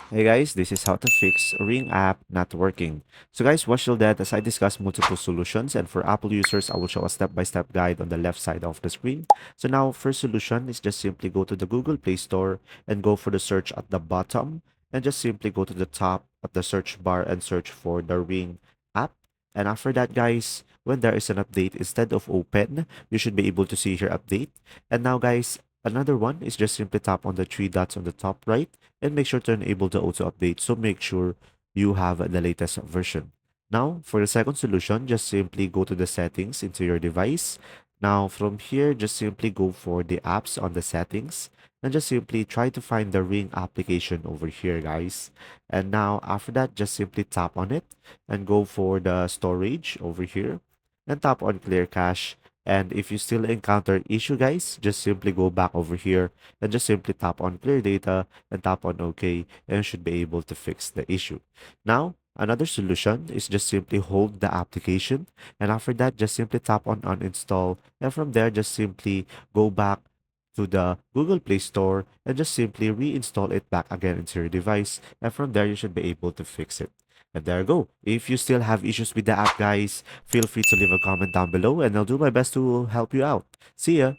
Hey guys, this is how to fix Ring app not working. So guys, watch till that as I discuss multiple solutions, and for Apple users, I will show a step-by-step guide on the left side of the screen. So now, first solution is just simply go to the Google Play Store and go for the search at the bottom, and just simply go to the top of the search bar and search for the Ring app. And after that, guys, when there is an update, instead of open, you should be able to see here update. And now, guys, another one is just simply tap on the three dots on the top right and make sure to enable the auto update. So make sure you have the latest version. Now, for the second solution, just simply go to the settings into your device. Now, from here, just simply go for the apps on the settings and just simply try to find the Ring application over here, guys. And now, after that, just simply tap on it and go for the storage over here and tap on clear cache. And if you still encounter issue, guys, just simply go back over here and just simply tap on clear data and tap on OK, and you should be able to fix the issue. Now, another solution is just simply hold the application, and after that, just simply tap on uninstall, and from there, just simply go back to the Google Play Store and just simply reinstall it back again into your device, and from there, you should be able to fix it. And there you go. If you still have issues with the app, guys, feel free to leave a comment down below, and I'll do my best to help you out. See ya!